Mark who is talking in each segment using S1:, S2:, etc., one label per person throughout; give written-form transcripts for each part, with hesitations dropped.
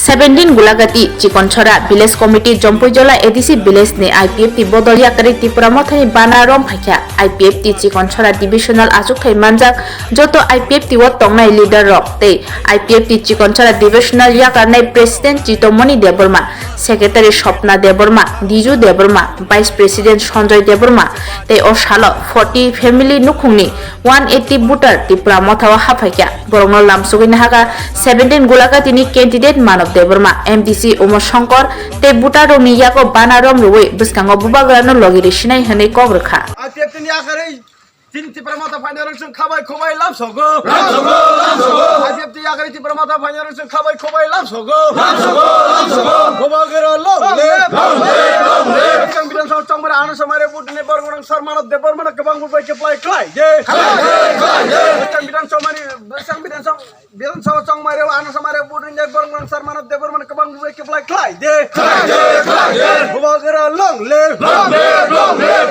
S1: 17 Gulagati Chikonchora Village Committee Jompojola ADC Village ni IPFT Bodolia Kari Tripura Mothani Banarom Phakya IPFT Chikonchora Divisional Achukhai Manjak Joto IPFT Wat Tongnai Leader Rok Tei IPFT Chikonchora Divisional Yakarnai President Chitomoni Deborma Secretary Shopna Deborma Diju Deborma Vice President Sanjoy Deborma Tei Oshalo 40 family nukhungni 180 voter Tripura Mothawa Haphakya Borongno Lamsugui Nahaga 17 Gulagati ni candidate Manov Deborma MDC Umar Shankar te Butaro Miyako Banarom Rui Buskango Bubagrano Logiri Shinai Hane Kograka
S2: Tinti Pramata Financial Kabai Kobai Lamsogo. I have the Yakariti Pramata Financial Kabai Kobai Lamsogo. Bobagero long live. Champions of Tomara Anna Samare Wood in the Borgon Sarman of the Borman of Kabangu by Kapai Clyde. Champions of many champions of Bills of Tomara Anna Samare Wood in the Borgon Sarman of the Borman of Kabangu by Kapai Clyde. Bobagero long live.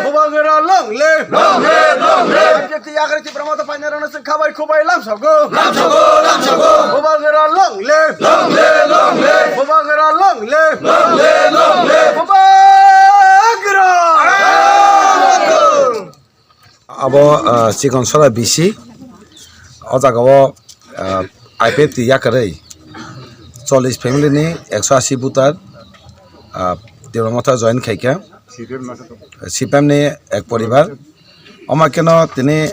S2: Bobagero long live. Jadi Yakariti Pramata Financial Kabai Kobai Lamsogo. Bobagero long live. Bobagero long live. Bobagero.
S3: Abo Chikonchora BC Ojagawo IPFT Yakarei 40 family ni 180 butar Debormata join khaika CPM ni ek poribar Omakeno tini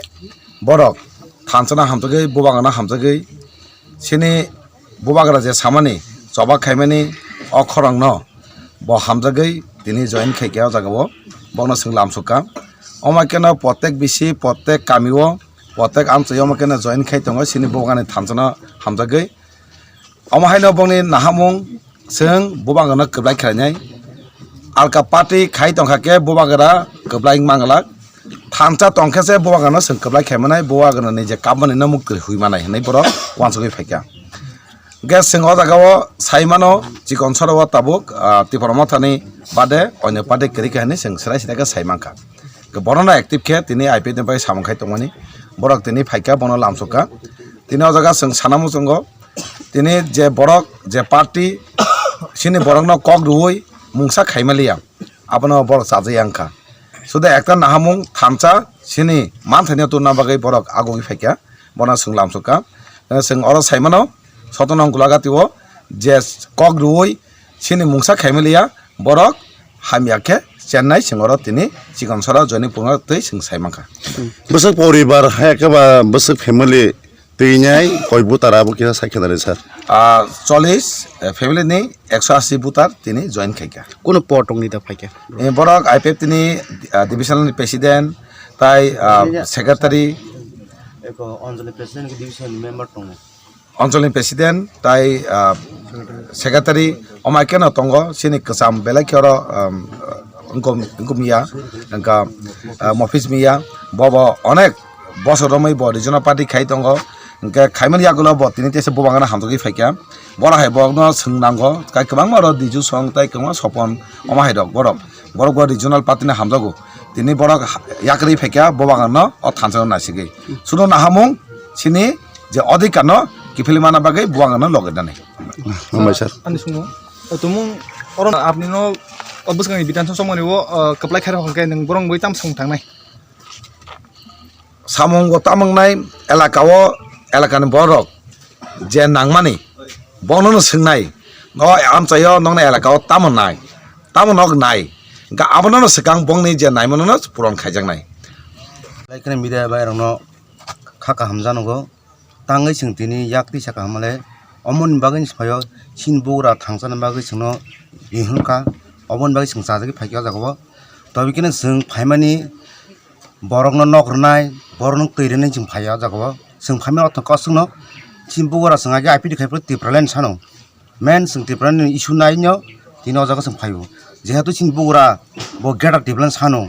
S3: borok thansana hamtagei bobagana hamtagei sini bobagara je samani choba khaimani okhorangno bo hamtagei tini join khaikya jagabo bogno singlam suka omakeno protek bisi protek kamiwo protek amchayo omakeno join khaitongo sini bobagani thansana hamtagei omahaino bongni nahamung sing bobagana keblai khainai alka party khaitongkhake bobagara keblai mangalak Tanta tongkase bobagano sengkeblai khemanai bobagano ni je kabani na mukri huimanai nei borok wansogoi phaikya gas singo jagao saimano Chikonchora wa tabuk Tipormothani bade onyo pade keri kahani sing serai sitaka saimangka ke borona active khe tini IPFT bai samangkhai tongmani borok tini phaikya bono lamsoka tini o jaga sing sanamu songo tini je borok je party sini borokno kok ruoi mungsa khaimaliya abono borok sajai angka Sudah ekta nahamung thamcha sini manthani turna bagai borok agogi phaikya bona singlam suka sing oro saimano sotonong gulagatiwo je kok ruoi sini mungsa khaimaliya borok hamyakhe Chennai singoro tini Chikonchora joni purna tei sing saimangka
S4: Besok poribar hakaba besok family teinyai koi butar abo kira saikhenare sir
S3: 40 family ni 180 butar tini join khaikya
S5: Kono potong ni da phaikya
S3: borok IPFT ni divisional president tai secretary
S5: Anjali president ki division member tongo
S3: Anjali president tai secretary omakeno tongo sini kesam belakyoro ngomia nangka office mia bobo onek bosoromai bo regional party khai tongo nge khaimani yagulo bo tini tese bobangana hamtogi phaikya bora hai bogno sungnango kai kabang maro diju song tai kama sopon oma hai dok borok bo regional party na hamjago tini borok yakri phaikya bobangano o thansano nasigi suno nahamung sini je odikano kifilimana bagai bobangano logedane
S4: Namai sir
S6: Ani sungo tumung oron apni no obuskangi bitan somoni wo kaplai khara hongkai nang borong boi tam song tangnai
S3: samung go tamangnai elakani borok je nangmani bonono singnai no amchayo nongna elakao tamonok nai ga abonono sikang bongni je naimono puron khaijangnai
S5: laikne media bai rongno khaka hamjanogo tangai singtini yakti saka hamale omon bagin phayo sinbura thangchana bagui singno ihunka omon bagui sing sajagi phaikya jagobo tobikene sing phaimani borokno nokrnai borokno keirene sing phaya jagobo sing phaimani othon kosungno sinbura singagi IPFT khaipro tipralen sano men sing tipralen issue nainyo tino jago sing phayo jehetu sinbura bo geta tipralen sano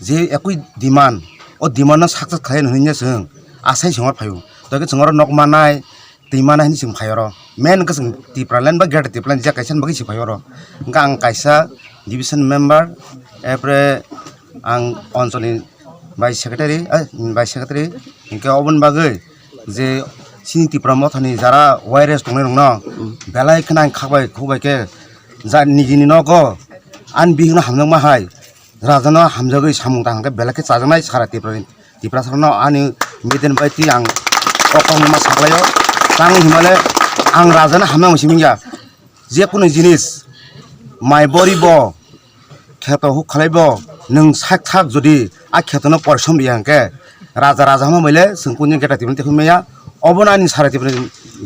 S5: je ekui demand o demand na success khain hoinya sing asai singor phayo toke singor nokmanai timana hin sing phayoro men ka sing tipralen ba geta tipralen ja kaisan bagi sing phayoro gang kaisa division member epre ang Anjali vice secretary inke obon bagai je सिनि Tipra मथानि Zara वायरेस दंनाय दं न बेलाय खोना खाबाय खुबायके जा निजिनि न ग आन बिहनो हामनो माहाय राजानो हामजगै सामुं दांगे बेलाके चाजनाय सारा टिप्रा सारनो आनि मिदेन बायति आं अकं मा सालायो तां हिमाले आं राजानो हामनो सिमिया जेकुनु जिनिस माइ बरिब खेत हु खालायब नों साक थाक जुदि आ खेतनो परिश्रम बियांके राजा राजा हम मैले संकुनि गेटा तिबन तेखुमेया अबनानि सारा तिबन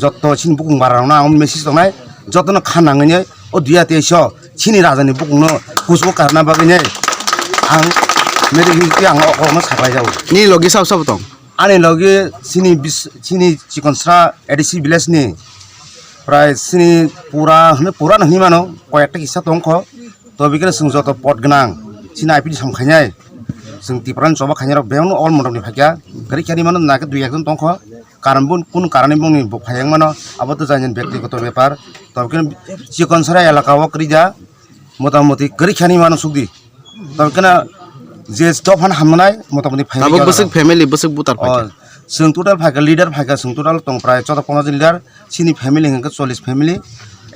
S5: जत्त सिन बुकुं बारावना आम मेसेज दंनाय जत्तनो खानाङैने ओ दिया तेसो सिनि राजानि बुकुंनो कुसबो कारना बागैने आं मेडिकेल आं अकनो सालाय जाव
S7: नि लगे साब साब दं
S5: आनि लगे सिनि चिकनस्रा एडिसि विलेजनि प्राय सिनि पुरा नहनि मानो कयेकटा किसा दंख तो बिखनो जों जत पट गोनां सिनि आइपि सामखायनाय जों टिप्रान चबा खायनाय बेयावनो अल मडलनि फायगा गरिखानि मानो नाके दुइ एकजन दंख कारण कुन कारणे बुंनि फायं मानो आबो तो जायन व्यक्तिगत बेपार तो बिखनो चिकनस्रा एलाकाव क्रिजा मोटामोटी गरिखानि मानो सुगदि तो बिखनो जे स्टफान हामनाय मोटामोटी फायगा
S7: ताबो बसक फेमिली बसक बुतार फाय
S5: जों टोटाल फायगा लिडार फायगा जों टोटाल दं प्राय 14-15 लिडार सिनि फेमिली हंके 40 फेमिली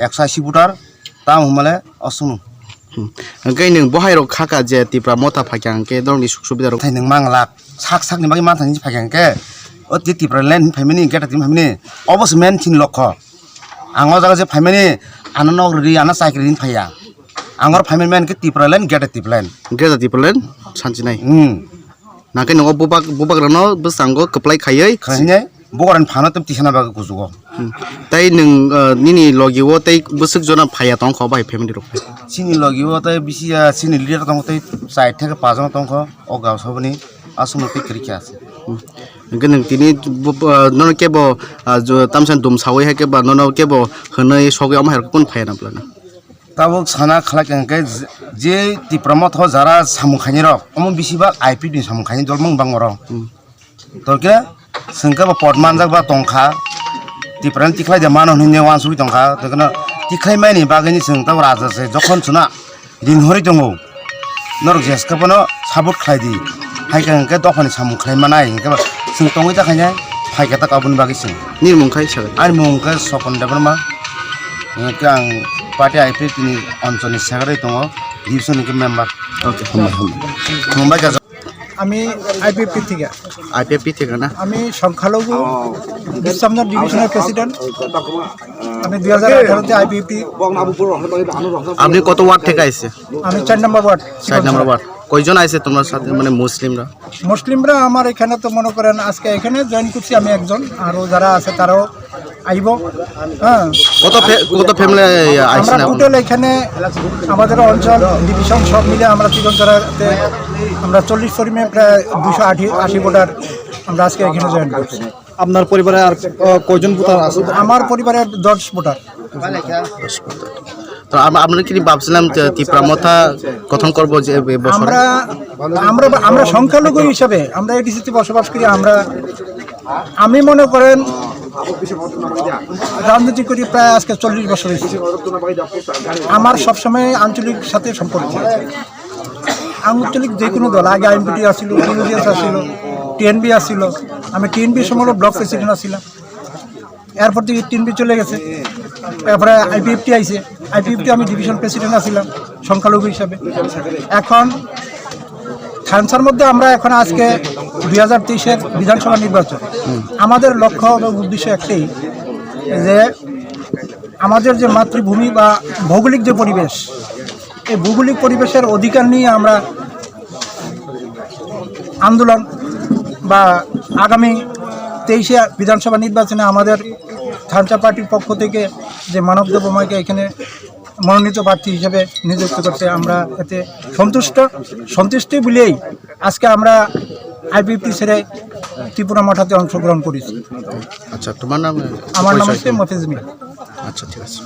S5: 180 बुटार ताम हमले असुनु
S7: ओंखाय नों बहायरो खाका जे टिप्रा मथा फायखांके दरनि सुख सुबिदा
S5: थाय नों मांला साक साकनि बागै माथानि फायखांके ओ टिप्रा लेन फेमिली गेटा टिम फेमिली अबस मेन थिन लख आंगो जागा जे फेमिली आनन रि आना साइक्रिन फाया आंगर फेमिली मेन के टिप्रा लेन गेटा टिप्लेन
S7: गेजा टिप्लेन सानजिनाय नाके नो बबाक रनो बसांगो कप्लाय खायै
S5: खायने बगरान फानो तम तिसना बागै गुजुगो
S7: ताई नों निनि लगिवो ताई बसक जना फाया तंग ख बाय फेमिली रो
S5: सिनि लगिवो ताई बिसिया सिनि लिडार दं ताई साइड थेके पाजन दंख ओ गाव सबनि असुमति क्रिखा আছে
S7: गनों तिनि नन केबो जो तामसन दुम सावै है केबा नन केबो हनै सगै अमहार कोन फाया नाब्लाना
S5: ताबो साना खालाके जे टिप्रामथ जारा सामुखानि र अम बिसिबा आइपि नि सामुखानि दलमं बांगर तके संका पटमान जाबा तंखा टिप्रान तिखलाय दे मानो हने वानसुबि तंखा तकना तिखलाय मायनि बागैनि संता राजा से जखन सुना दिन हरि दंगो नर जेसकबनो साबुत खायदि हायकांके दफानि सामुखाय मानाय इंके जों तंगै थाखायनो फायगाता काबुन बागै जों
S7: निर्मुंखाय सागै
S5: आरो मुंखौ सपन देबरमा इंके आं पार्टी आइपि नि अञ्चलनि सेक्रेटारि दङ डिभिजननि मेम्बार
S7: ओके
S5: मुम्बाइ गाजा
S8: আমি আইপিএফটি থেকে
S7: आईपीएफपी থেকে না
S8: আমি সংখ্যালঘু বিশ্বনাথ ডিভিশনের প্রেসিডেন্ট আমি 2018 তে আইপিএফটি
S7: আপনি কত ওয়ার্ড থেকে আইছে
S8: আমি 4 নম্বর ওয়ার্ড
S7: 4 নম্বর ওয়ার্ড কয়জন আইছে তোমার সাথে মানে মুসলিমরা
S8: মুসলিমরা আমার এখানে তো মনে করেন আজকে এখানে জয়েন করছি আমি একজন আর যারা আছে তারাও আইব হ্যাঁ
S7: কত ফ্যামিলি আইছে
S8: আমরা
S7: না
S8: টোটাল এখানে আমাদের অঞ্চল ডিভিশন সব মিলে আমরা চিকনচড়াতে আমরা 40 পরিমে প্রায় 280 ভোটার আমরা আজকে এখানে জয়েন করছি
S6: আপনার পরিবারে আর কয়জন ভোটার আছে
S8: আমার পরিবারে 10 ভোটার
S7: তো আমরা কি ভাবছিলাম যে টিপ্রা মথা গঠন করব যে বছর
S8: আমরা সংখ্যালঘু হিসেবে আমরা এডিসিতে বসবাস করি আমি মনে করেন রাজনীতি করি প্রায় আজকে 40 বছর হয়েছে আমার সবসময় আঞ্চলিক সাথে সম্পর্ক আঞ্চলিক যে কোনো দল আগে আইএমপিটি আসছিল ইউডিএফ আসছিল টিএনবি আসছিল আমি টিএনবি সময় ব্লক প্রেসিডেন্ট আসছিলাম এরপর থেকে টিএনবি চলে গেছে তারপরে আইপিএফটি আইছে আইপিএফটি আমি ডিভিশন প্রেসিডেন্ট আসছিলাম সংখ্যালঘু হিসাবে এখন থানসার মধ্যে আমরা এখন আজকে 2023-এর বিধানসভা নির্বাচন আমাদের লক্ষ্য এবং উদ্দেশ্য একটাই যে আমাদের যে মাতৃভূমি বা ভৌগোলিক যে পরিবেশ এই ভৌগোলিক পরিবেশের অধিকার নিয়ে আমরা আন্দোলন বা আগামী 23-এ বিধানসভা নির্বাচনে আমাদের থানচা পার্টির পক্ষ থেকে যে মানবদেব বোমাকে এখানে মনোনীত প্রার্থী হিসেবে নিযুক্ত করতে আমরা এতে সন্তুষ্ট বলেই আজকে আমরা আইপিএফটি ছেড়ে ত্রিপুরা মঠাতে অংশগ্রহণ করেছি
S7: আচ্ছা তোমার নাম
S8: আমার নাম হচ্ছে মফিজ মিয়া
S7: আচ্ছা ঠিক আছে